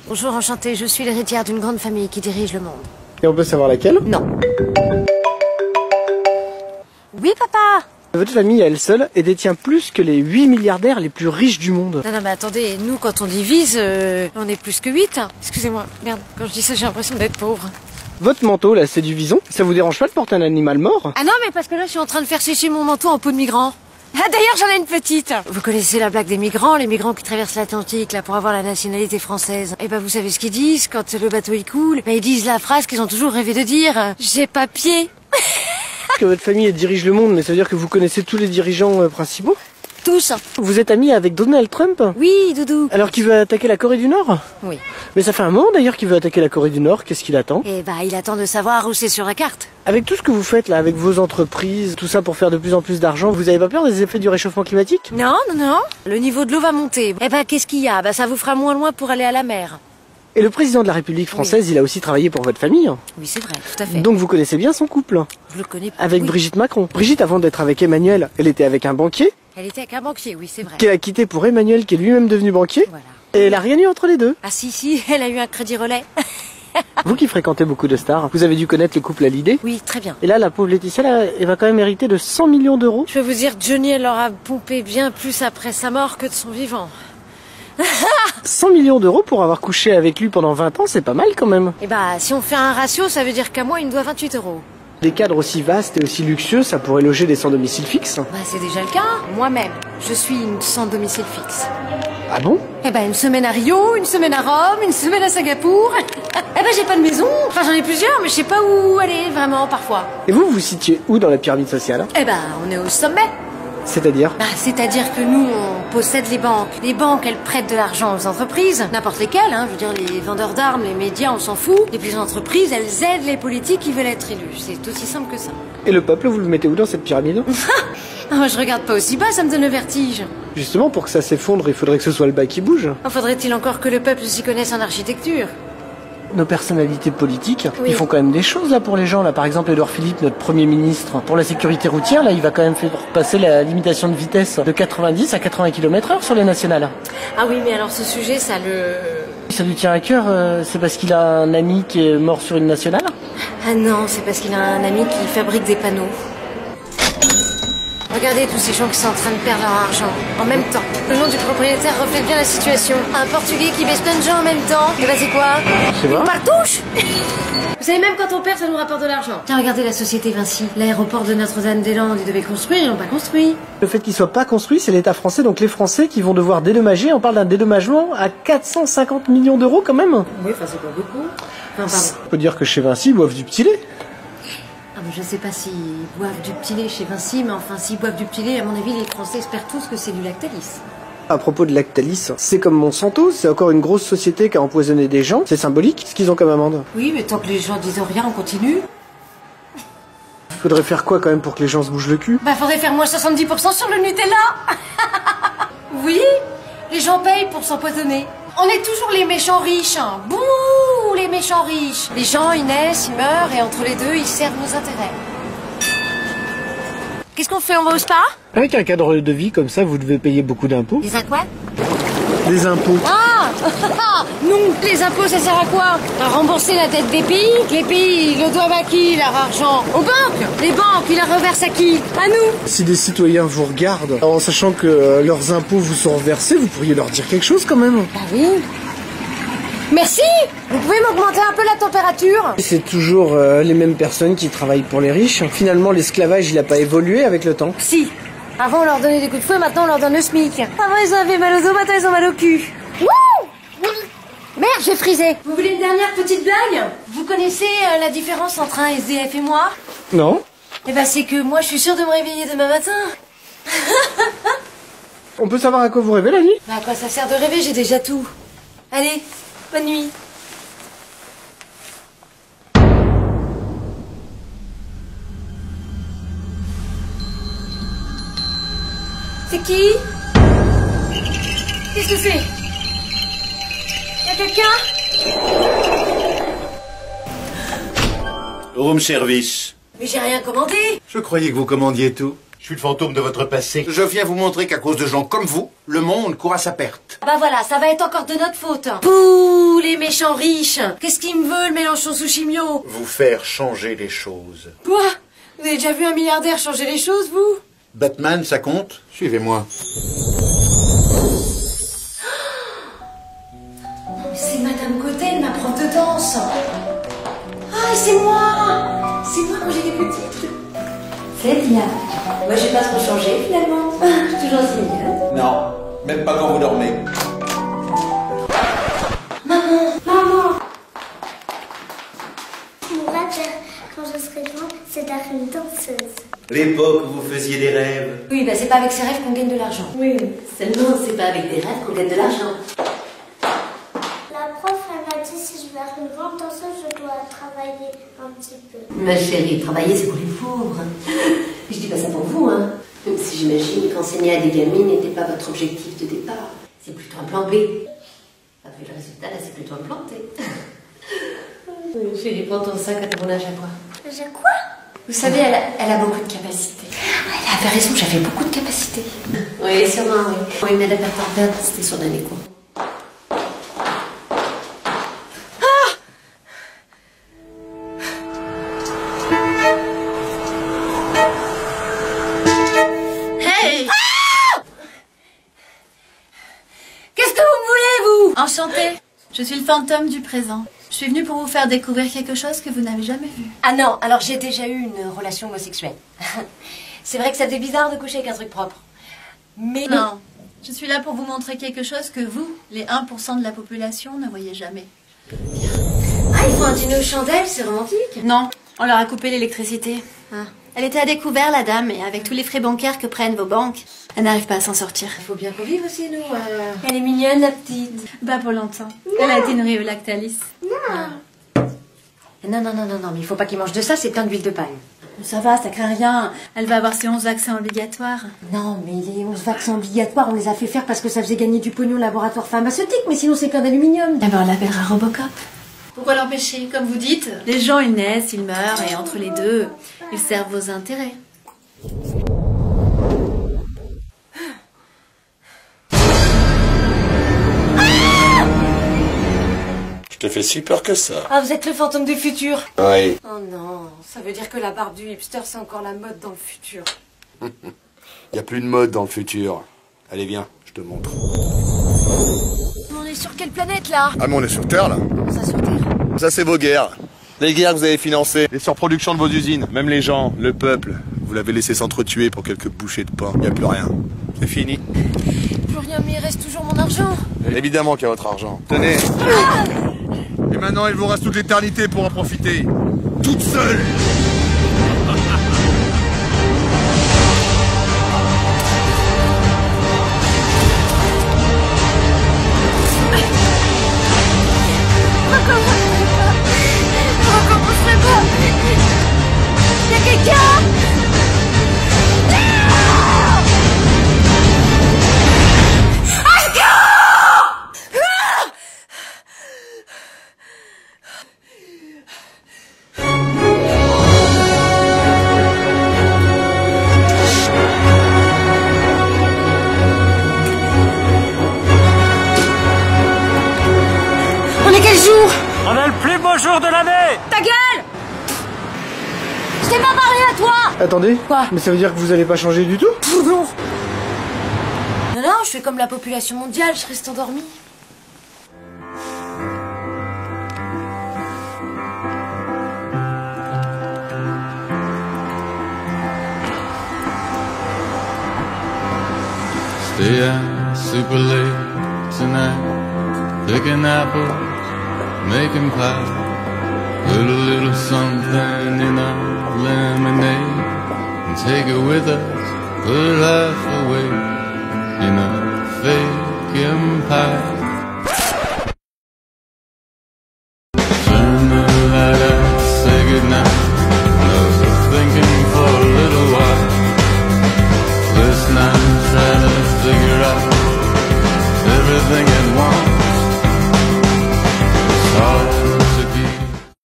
Bonjour, enchantée, je suis l'héritière d'une grande famille qui dirige le monde. Et on peut savoir laquelle? Non. Oui, papa. Votre famille, à elle seule, elle détient plus que les 8 milliardaires les plus riches du monde. Non, mais attendez, nous, quand on divise, on est plus que 8. Excusez-moi, merde, quand je dis ça, j'ai l'impression d'être pauvre. Votre manteau, là, c'est du vison. Ça vous dérange pas de porter un animal mort? Ah non, mais parce que là, je suis en train de faire sécher mon manteau en peau de migrant. Ah, d'ailleurs, j'en ai une petite. Vous connaissez la blague des migrants, les migrants qui traversent l'Atlantique, là, pour avoir la nationalité française. Eh ben, vous savez ce qu'ils disent quand le bateau, il coule? Ben, ils disent la phrase qu'ils ont toujours rêvé de dire. J'ai pas pied. Que votre famille, elle dirige le monde, mais ça veut dire que vous connaissez tous les dirigeants principaux? Tous. Vous êtes ami avec Donald Trump? Oui, Doudou. Alors qu'il veut attaquer la Corée du Nord? Oui. Mais ça fait un moment d'ailleurs qu'il veut attaquer la Corée du Nord. Qu'est-ce qu'il attend? Eh ben, il attend de savoir où c'est sur la carte. Avec tout ce que vous faites là, avec vos entreprises, tout ça pour faire de plus en plus d'argent, vous avez pas peur des effets du réchauffement climatique? Non, non, non. Le niveau de l'eau va monter. Eh ben, qu'est-ce qu'il y a? Ben, ça vous fera moins loin pour aller à la mer. Et le président de la République française, Oui. Il a aussi travaillé pour votre famille. Oui, c'est vrai, tout à fait. Donc vous connaissez bien son couple. Je le connais pas. Avec Oui. Brigitte Macron. Brigitte, avant d'être avec Emmanuel, elle était avec un banquier, Elle était avec un banquier, oui, c'est vrai. qu'elle a quitté pour Emmanuel, qui est lui-même devenu banquier. Voilà. Et elle a rien eu entre les deux. Ah si, elle a eu un crédit relais. Vous qui fréquentez beaucoup de stars, vous avez dû connaître le couple Hallyday. Oui, très bien. Et là, la pauvre Laetitia, là, elle va quand même hériter de 100 millions d'euros. Je peux vous dire, Johnny, elle leur a pompé bien plus après sa mort que de son vivant. 100 millions d'euros pour avoir couché avec lui pendant 20 ans, c'est pas mal quand même. Eh ben, si on fait un ratio, ça veut dire qu'à moi, il me doit 28 euros. Des cadres aussi vastes et aussi luxueux, ça pourrait loger des sans domicile fixe. Bah, c'est déjà le cas. Moi-même, je suis une sans domicile fixe. Ah bon? Eh ben, une semaine à Rio, une semaine à Rome, une semaine à Singapour. Eh ben, j'ai pas de maison. Enfin, j'en ai plusieurs, mais je sais pas où aller, vraiment, parfois. Et vous, vous situez où dans la pyramide sociale? Eh ben, on est au sommet. C'est-à-dire? Bah, c'est-à-dire que nous, on possède les banques. Les banques, elles prêtent de l'argent aux entreprises, n'importe lesquelles, hein. Je veux dire, les vendeurs d'armes, les médias, on s'en fout. Et puis les entreprises, elles aident les politiques qui veulent être élus. C'est aussi simple que ça. Et le peuple, vous le mettez où dans cette pyramide? Ah, je regarde pas aussi bas, ça me donne le vertige. Justement, pour que ça s'effondre, il faudrait que ce soit le bas qui bouge. Faudrait-il encore que le peuple s'y connaisse en architecture? Nos personnalités politiques, Oui. ils font quand même des choses là pour les gens. Là, par exemple, Édouard Philippe, notre Premier ministre, pour la sécurité routière, là, il va quand même faire passer la limitation de vitesse de 90 à 80 km/h sur les nationales. Ah oui, mais alors ce sujet, ça le... Ça lui tient à cœur, c'est parce qu'il a un ami qui est mort sur une nationale? Ah non, c'est parce qu'il a un ami qui fabrique des panneaux. Regardez tous ces gens qui sont en train de perdre leur argent en même temps. Le nom du propriétaire reflète bien la situation. Un Portugais qui baisse plein de gens en même temps. Et bah c'est quoi? C'est vrai. Une partouche. Vous savez, même quand on perd, ça nous rapporte de l'argent. Tiens, regardez la société Vinci. L'aéroport de Notre-Dame-des-Landes, ils devaient construire, ils l'ont pas construit. Le fait qu'il soit pas construit, c'est l'État français, donc les Français qui vont devoir dédommager. On parle d'un dédommagement à 450 millions d'euros quand même. Oui, enfin c'est pas beaucoup. Enfin, pardon. On peut dire que chez Vinci, ils boivent du petit lait. Ah, mais je sais pas s'ils boivent du petit lait chez Vinci, mais enfin s'ils boivent du petit lait, à mon avis, les Français espèrent tous que c'est du Lactalis. À propos de Lactalis, c'est comme Monsanto, c'est encore une grosse société qui a empoisonné des gens. C'est symbolique, ce qu'ils ont comme amende. Oui, mais tant que les gens disent rien, on continue. Faudrait faire quoi quand même pour que les gens se bougent le cul? Bah, faudrait faire moins 70% sur le Nutella. Oui, les gens payent pour s'empoisonner. On est toujours les méchants riches, hein. Bouh, les méchants riches. Les gens, ils naissent, ils meurent, et entre les deux, ils servent nos intérêts. Qu'est-ce qu'on fait? On va au spa? Avec un cadre de vie comme ça, vous devez payer beaucoup d'impôts. Les quoi? Des impôts. Ah non, les impôts, ça sert à quoi? À rembourser la dette des pays? Les pays, ils le doivent à qui, leur argent? Aux banques. Les banques, ils la reversent à qui? À nous. Si des citoyens vous regardent, en sachant que leurs impôts vous sont reversés, vous pourriez leur dire quelque chose quand même. Bah oui. Merci. Vous pouvez m'augmenter un peu la température? C'est toujours les mêmes personnes qui travaillent pour les riches. Finalement, l'esclavage, il n'a pas évolué avec le temps. Si. Avant, on leur donnait des coups de fouet, maintenant, on leur donne le SMIC. Avant, ils avaient mal au dos, maintenant, ils ont mal au cul. Wouh! Merde, j'ai frisé. Vous voulez une dernière petite blague? Vous connaissez la différence entre un SDF et moi? Non. Eh ben, c'est que moi, je suis sûre de me réveiller demain matin. On peut savoir à quoi vous rêvez la nuit? Bah, à quoi ça sert de rêver? J'ai déjà tout. Allez, bonne nuit. C'est qui? Qu'est-ce que c'est? Y'a quelqu'un? Room service. Mais j'ai rien commandé. Je croyais que vous commandiez tout. suis le fantôme de votre passé. Je viens vous montrer qu'à cause de gens comme vous, le monde court à sa perte. Bah voilà, ça va être encore de notre faute. Pouh, les méchants riches. Qu'est-ce qu'ils me veulent, Mélenchon sous Chimio? Vous faire changer les choses. Quoi? Vous avez déjà vu un milliardaire changer les choses, vous? Batman, ça compte? Suivez-moi. C'est Madame Cotten, ma prof de danse. Ah, c'est moi. C'est moi quand j'étais petite. C'est bien. Moi, j'ai pas trop changé, finalement. Je suis toujours aussi mignonne. Non, même pas quand vous dormez. Maman, maman. Mon rêve, quand je serai grande, c'est d'être une danseuse. L'époque où vous faisiez des rêves. Oui, bah c'est pas avec ses rêves qu'on gagne de l'argent. Oui. Seulement, c'est pas avec des rêves qu'on gagne de l'argent. La prof, elle m'a dit si je veux être une grande danseuse, je dois travailler un petit peu. Ma chérie, travailler, c'est pour les pauvres. Je dis pas ça pour vous, hein. Même si j'imagine qu'enseigner à des gamines n'était pas votre objectif de départ. C'est plutôt un plan B. Enfin, vu le résultat, là, c'est plutôt un plan T. Chérie, prends ton sac à ton âge à quoi? J'ai quoi? Vous savez, elle a beaucoup de capacités. Elle avait raison, j'avais beaucoup de capacités. Oui, sûrement, oui. Oui, mais elle a pas tant perdre, c'était son dernier cours. Hey! Qu'est-ce que vous voulez, vous? Enchantée, je suis le fantôme du présent. Je suis venue pour vous faire découvrir quelque chose que vous n'avez jamais vu. Ah non, alors j'ai déjà eu une relation homosexuelle. C'est vrai que ça fait bizarre de coucher avec un truc propre. Mais Non, je suis là pour vous montrer quelque chose que vous, les 1% de la population, ne voyez jamais. Ah, ils font un dîner aux chandelles, c'est romantique. Non, on leur a coupé l'électricité. Ah. Elle était à découvert, la dame, et avec tous les frais bancaires que prennent vos banques, elle n'arrive pas à s'en sortir. Il faut bien qu'on vive aussi, nous. Elle est mignonne, la petite. Pas pour longtemps. Elle a été nourrie au Lactalis. Non, mais il faut pas qu'il mange de ça, c'est plein d'huile de palme. Ça va, ça craint rien. Elle va avoir ses 11 vaccins obligatoires. Non, mais les 11 vaccins obligatoires, on les a fait faire parce que ça faisait gagner du pognon au laboratoire pharmaceutique, mais sinon c'est plein d'aluminium. Eh ben, on l'appellera Robocop. Pourquoi l'empêcher? Comme vous dites, les gens, ils naissent, ils meurent, et entre les deux, ils servent vos intérêts. Je te fais si peur que ça. Ah, vous êtes le fantôme du futur. Oui. Oh non, ça veut dire que la barbe du hipster, c'est encore la mode dans le futur. Y a plus de mode dans le futur. Allez, viens, je te montre. On est sur quelle planète, là? Ah, mais on est sur Terre, là. Ça sur Terre. Ça, c'est vos guerres. Les guerres que vous avez financées. Les surproductions de vos usines. Même les gens, le peuple. Vous l'avez laissé s'entretuer pour quelques bouchées de pain. Y a plus rien. C'est fini. Plus rien, mais il reste toujours mon argent. Évidemment qu'il y a votre argent. Tenez. Et maintenant, il vous reste toute l'éternité pour en profiter. Toute seule. Y'a quelqu'un? On est quel jour? On a le plus beau jour de l'année! Ta gueule! Je t'ai pas parlé à toi! Attendez. Quoi? Mais ça veut dire que vous allez pas changer du tout? Non, je fais comme la population mondiale, je reste endormie. Stay out super late tonight, picking apples, making pie, put a little sun